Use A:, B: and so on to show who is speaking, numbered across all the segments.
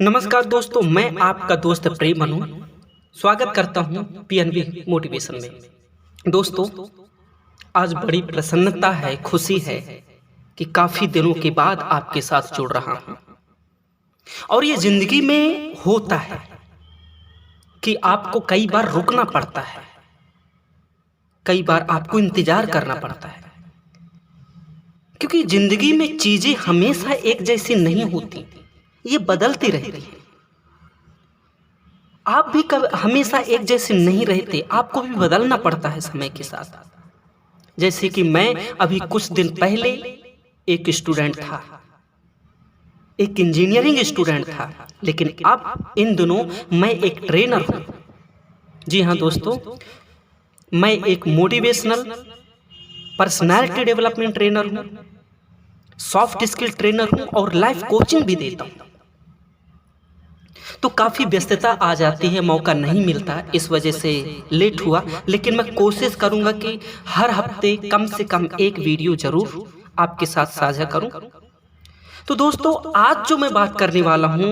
A: नमस्कार दोस्तों, मैं आपका दोस्त प्रेम मनु स्वागत करता हूं पीएनबी मोटिवेशन में। दोस्तों, आज बड़ी प्रसन्नता है, खुशी है कि काफी दिनों के बाद आपके साथ जुड़ रहा हूं। और ये जिंदगी में होता है कि आपको कई बार रुकना पड़ता है, कई बार आपको इंतजार करना पड़ता है, क्योंकि जिंदगी में चीजें हमेशा एक जैसी नहीं होती, ये बदलती रहती है। आप भी कभी हमेशा एक जैसे नहीं रहते, आपको भी बदलना पड़ता है समय के साथ। जैसे कि मैं अभी कुछ दिन पहले एक स्टूडेंट था, एक इंजीनियरिंग स्टूडेंट था, लेकिन अब इन दिनों मैं एक ट्रेनर हूं। जी हाँ दोस्तों, मैं एक मोटिवेशनल पर्सनालिटी डेवलपमेंट ट्रेनर हूं, सॉफ्ट स्किल ट्रेनर हूं और लाइफ कोचिंग भी देता हूं। तो काफ़ी व्यस्तता आ जाती है, मौका नहीं मिलता, इस वजह से लेट हुआ, लेकिन मैं कोशिश करूंगा कि हर हफ्ते कम से कम एक वीडियो जरूर आपके साथ साझा करूं। तो दोस्तों, आज जो मैं बात करने वाला हूं,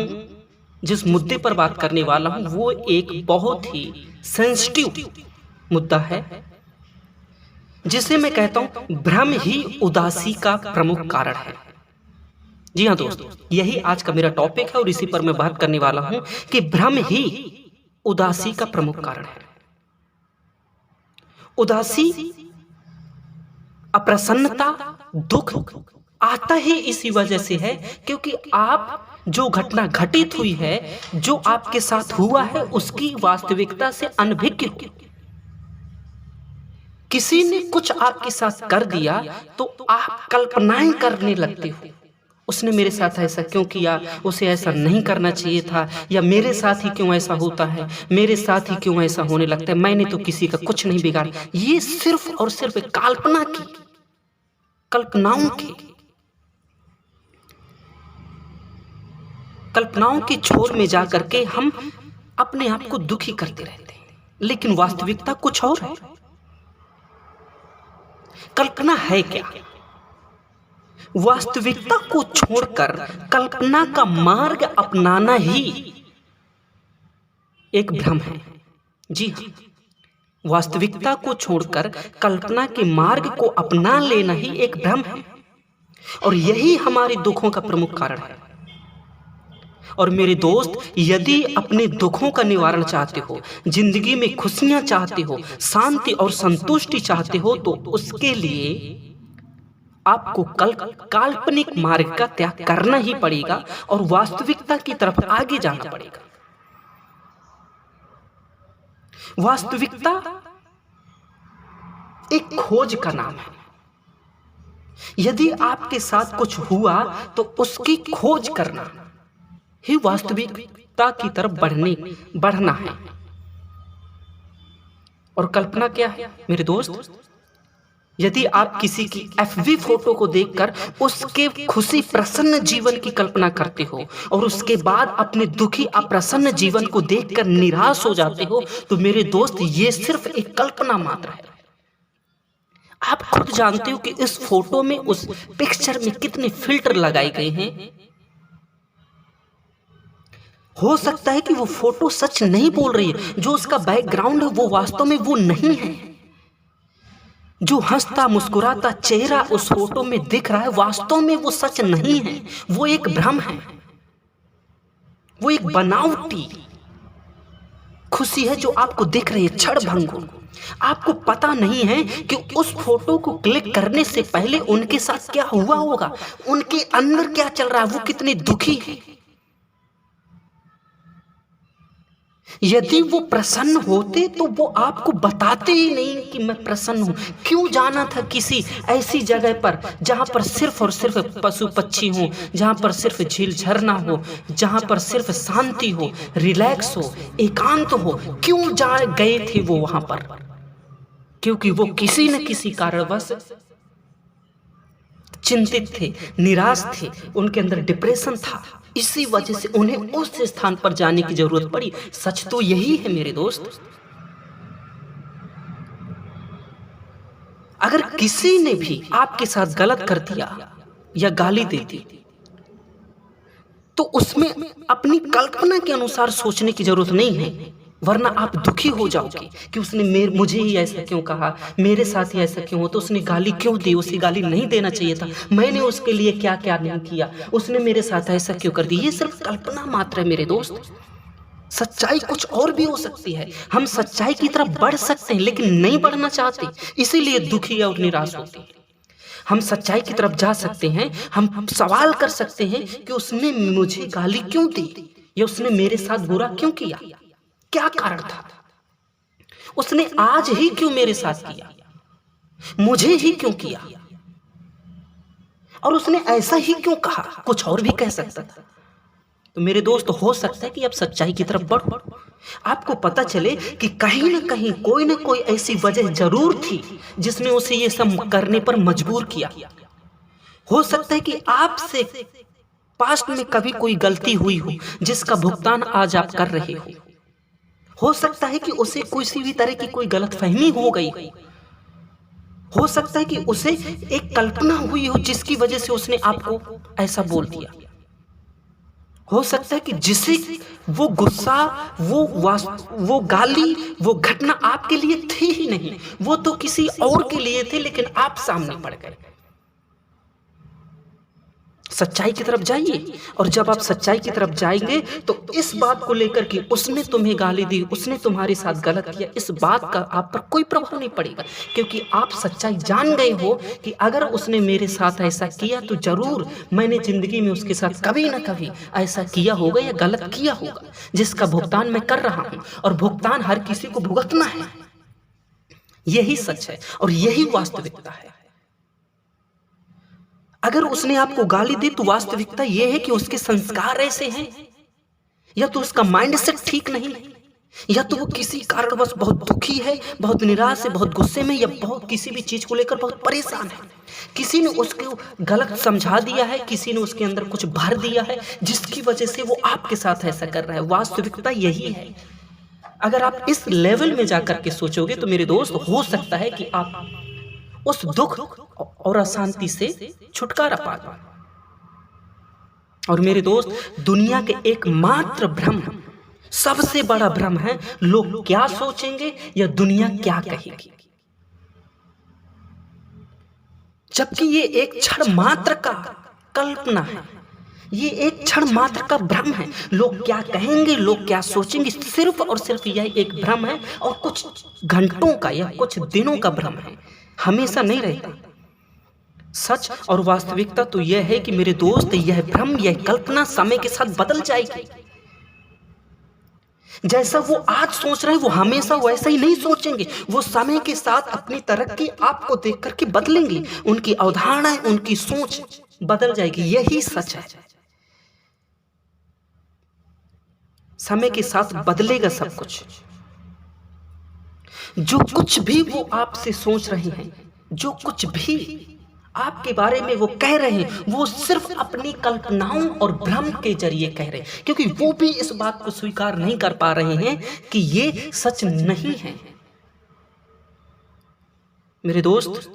A: जिस मुद्दे पर बात करने वाला हूं, वो एक बहुत ही सेंसिटिव मुद्दा है, जिसे मैं कहता हूं भ्रम ही उदासी का प्रमुख कारण है। जी हाँ दोस्तों, यही आज का मेरा टॉपिक है और इसी पर मैं बात करने वाला हूं कि भ्रम ही उदासी का प्रमुख कारण है। उदासी, अप्रसन्नता, दुख आता ही इसी वजह से है क्योंकि आप जो घटना घटित हुई है, जो आपके साथ हुआ है, उसकी वास्तविकता से अनभिज्ञ हो। किसी ने कुछ आपके साथ कर दिया तो आप कल्पनाएं करने लगते हो, उसने मेरे साथ ऐसा क्यों किया, उसे ऐसा नहीं करना चाहिए था, या मेरे साथ ही क्यों ऐसा होता है, मेरे साथ ही क्यों ऐसा होने लगता है, मैंने तो किसी का कुछ नहीं बिगाड़ा। ये सिर्फ और सिर्फ कल्पना की, कल्पनाओं की छोर में जाकर के हम अपने आप को दुखी करते रहते हैं, लेकिन वास्तविकता कुछ और है। कल्पना है क्या? वास्तविकता को छोड़कर कल्पना का मार्ग अपनाना ही एक भ्रम है। जी हाँ, वास्तविकता को छोड़कर कल्पना के मार्ग को अपना लेना ही एक भ्रम है, और यही हमारे दुखों का प्रमुख कारण है। और मेरे दोस्त, यदि अपने दुखों का निवारण चाहते हो, जिंदगी में खुशियां चाहते हो, शांति और संतुष्टि चाहते हो, तो उसके लिए आपको काल्पनिक मार्ग का त्याग करना ही पड़ेगा और वास्तविकता की तरफ आगे जाना पड़ेगा। वास्तविकता एक खोज का नाम है। यदि आपके साथ कुछ हुआ तो उसकी खोज करना ही वास्तविकता की तरफ बढ़ना है। और कल्पना क्या है मेरे दोस्त? यदि आप किसी की एफबी फोटो को देखकर उसके खुशी प्रसन्न जीवन की कल्पना करते हो और उसके बाद अपने दुखी अप्रसन्न जीवन को देखकर निराश हो जाते हो, तो मेरे दोस्त, ये सिर्फ एक कल्पना मात्र है। आप खुद जानते हो कि इस फोटो में, उस पिक्चर में कितने फिल्टर लगाए गए हैं। हो सकता है कि वो फोटो सच नहीं बोल रही है, जो उसका बैकग्राउंड है वो वास्तव में वो नहीं है। जो हंसता मुस्कुराता चेहरा उस फोटो में दिख रहा है, वास्तव में वो सच नहीं है, वो एक भ्रम है, वो एक बनावटी खुशी है जो आपको दिख रही है, क्षणभंगुर। आपको पता नहीं है कि उस फोटो को क्लिक करने से पहले उनके साथ क्या हुआ होगा, उनके अंदर क्या चल रहा है, वो कितने दुखी है। यदि वो प्रसन्न होते तो वो आपको बताते ही नहीं कि मैं प्रसन्न हूं। क्यों जाना था किसी ऐसी जगह पर जहां पर सिर्फ और सिर्फ पशु पक्षी हो, जहां पर सिर्फ झील झरना हो, जहां पर सिर्फ शांति हो, रिलैक्स हो, एकांत हो? क्यों जा गए थे वो वहां पर? क्योंकि वो किसी न किसी कारणवश चिंतित थे, निराश थे, उनके अंदर डिप्रेशन था, इसी वजह से उन्हें उस स्थान पर जाने की जरूरत पड़ी। सच तो यही है मेरे दोस्त। अगर किसी ने भी आपके साथ गलत कर दिया या गाली दे दी, तो उसमें अपनी कल्पना के अनुसार सोचने की जरूरत नहीं है, वरना आप दुखी हो जाओगे कि उसने मुझे ही ऐसा क्यों कहा, मेरे साथ ही ऐसा क्यों हो, तो उसने गाली क्यों दी, उसे गाली नहीं देना चाहिए था, मैंने उसके लिए क्या क्या नहीं किया, उसने मेरे साथ ऐसा क्यों कर दिया। ये सिर्फ कल्पना मात्र है मेरे दोस्त। सच्चाई कुछ और भी हो सकती है। हम सच्चाई की तरफ बढ़ सकते हैं लेकिन नहीं बढ़ना चाहते, इसीलिए दुखी और निराश होते हैं। हम सच्चाई की तरफ जा सकते हैं, हम सवाल कर सकते हैं कि उसने मुझे गाली क्यों दी, या उसने मेरे साथ बुरा क्यों किया, क्या कारण था, उसने आज ही क्यों मेरे साथ किया, मुझे ही क्यों किया, और उसने ऐसा ही क्यों कहा, कुछ और भी कह सकता था। तो मेरे दोस्त, हो सकता है कि आप सच्चाई की तरफ बढ़ो, आपको पता चले कि कहीं ना कहीं कोई ना कोई ऐसी वजह जरूर थी जिसने उसे ये सब करने पर मजबूर किया। हो सकता है कि आपसे पास्ट में कभी कोई गलती हुई हो जिसका भुगतान आज आप कर रहे हो सकता है कि उसे किसी भी तरह की कोई गलतफहमी हो गई हो सकता है कि उसे एक कल्पना हुई हो जिसकी वजह से उसने आपको ऐसा बोल दिया। हो सकता है कि जिसे वो गुस्सा, वो गाली, वो घटना आपके लिए थी ही नहीं, वो तो किसी और के लिए थे, लेकिन आप सामने पड़ गए। सच्चाई की तरफ जाइए, और जब आप सच्चाई की तरफ जाएंगे तो इस बात को लेकर कि उसने तुम्हें गाली दी, उसने तुम्हारे साथ गलत किया, इस बात का आप पर कोई प्रभाव नहीं पड़ेगा, क्योंकि आप सच्चाई जान गए हो कि अगर उसने मेरे साथ ऐसा किया तो जरूर मैंने जिंदगी में उसके साथ कभी ना कभी ऐसा किया होगा या गलत किया होगा, जिसका भुगतान मैं कर रहा हूं, और भुगतान हर किसी को भुगतना है। यही सच है और यही वास्तविकता है। अगर उसने आपको गाली दी तो वास्तविकता यह है कि उसके संस्कार ऐसे हैं, या तो उसका माइंडसेट ठीक नहीं है, या तो वो किसी कारणवश बहुत दुखी है, बहुत निराश है, बहुत गुस्से में, या बहुत किसी भी चीज को लेकर बहुत परेशान है। किसी ने उसको गलत समझा दिया है, किसी ने उसके अंदर कुछ भर दिया है जिसकी वजह से वो आपके साथ ऐसा कर रहा है। वास्तविकता यही है। अगर आप इस लेवल में जाकर के सोचोगे तो मेरे दोस्त, हो सकता है कि आप उस दुख और अशांति से छुटकारा पा पाओ। और मेरे दोस्त, दुनिया के एकमात्र भ्रम, सबसे बड़ा भ्रम है लोग क्या सोचेंगे या दुनिया क्या कहेगी, जबकि ये एक क्षण मात्र का कल्पना है, ये एक क्षण मात्र का भ्रम है। लोग क्या कहेंगे, लोग क्या सोचेंगे, सिर्फ और सिर्फ यह एक भ्रम है, और कुछ घंटों का या कुछ दिनों का भ्रम है, हमेशा नहीं रहता। सच और वास्तविकता तो यह है कि मेरे दोस्त, यह भ्रम, यह कल्पना समय के साथ बदल जाएगी। जैसा वो आज सोच रहे हैं वो हमेशा वैसा ही नहीं सोचेंगे, वो समय के साथ अपनी तरक्की आपको देख करके बदलेंगे, उनकी अवधारणाएं, उनकी सोच बदल जाएगी। यही सच है। समय के साथ बदलेगा सब कुछ। जो कुछ भी वो आपसे सोच रहे हैं, जो कुछ भी आपके बारे में वो कह रहे हैं, वो सिर्फ अपनी कल्पनाओं और भ्रम के जरिए कह रहे हैं, क्योंकि वो भी इस बात को स्वीकार नहीं कर पा रहे हैं कि ये सच नहीं है। मेरे दोस्त,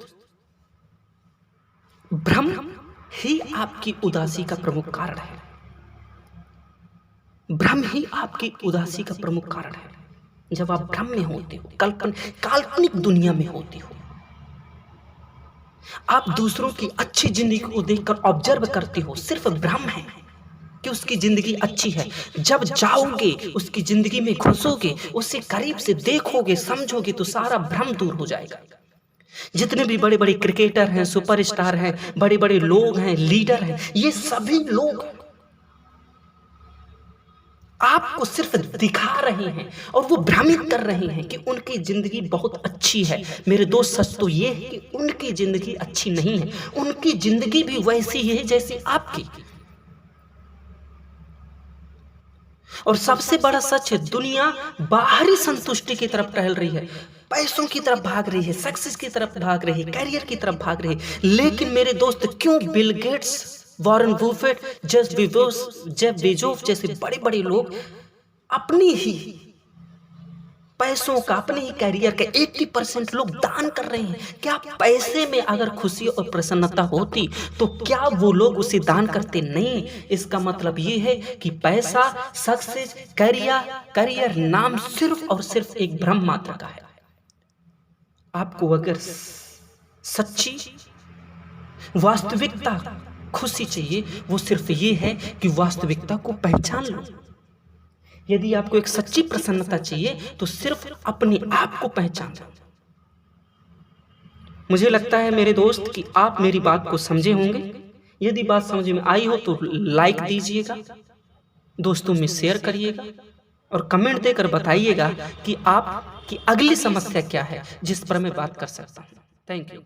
A: भ्रम ही आपकी उदासी का प्रमुख कारण है। भ्रम ही आपकी उदासी का प्रमुख कारण है। जब आप भ्रम में होते हो, काल्पनिक दुनिया में होते हो, आप दूसरों की अच्छी जिंदगी को देखकर ऑब्जर्व करते हो, सिर्फ भ्रम है कि उसकी जिंदगी अच्छी है। जब जाओगे, उसकी जिंदगी में घुसोगे, उससे करीब से देखोगे, समझोगे, तो सारा भ्रम दूर हो जाएगा। जितने भी बड़े बड़े क्रिकेटर हैं, सुपरस्टार हैं, बड़े बड़े लोग हैं, लीडर हैं, ये सभी लोग आपको सिर्फ दिखा रहे हैं और वो भ्रमित कर रहे हैं कि उनकी जिंदगी बहुत अच्छी है। मेरे दोस्त, सच तो ये है कि उनकी जिंदगी अच्छी नहीं है, उनकी जिंदगी भी वैसी ही है जैसी आपकी। और सबसे बड़ा सच है, दुनिया बाहरी संतुष्टि की तरफ टहल रही है, पैसों की तरफ भाग रही है, सक्सेस की तरफ भाग रही है, कैरियर की तरफ भाग रही है। लेकिन मेरे दोस्त, क्यों Bill Gates, Warren Buffett, Jeff Bezos जैसे बड़े बड़े लोग अपनी ही पैसों का, अपने ही करियर का 80% लोग दान कर रहे हैं। क्या पैसे में अगर खुशी और प्रसन्नता होती तो क्या वो लोग उसे दान करते? नहीं। इसका मतलब ये है कि पैसा, सक्सेस, करियर नाम सिर्फ और सिर्फ एक भ्रम मात्र का है। आपको अगर सच्ची वास्तविकता खुशी चाहिए, वो सिर्फ ये है कि वास्तविकता को पहचान लो। यदि आपको एक सच्ची प्रसन्नता चाहिए तो सिर्फ अपने आप को पहचान लो। मुझे लगता है मेरे दोस्त कि आप मेरी बात को समझे होंगे। यदि बात समझ में आई हो तो लाइक दीजिएगा, दोस्तों में शेयर करिएगा और कमेंट देकर बताइएगा कि आपकी अगली समस्या क्या है जिस पर मैं बात कर सकता हूँ। Thank you.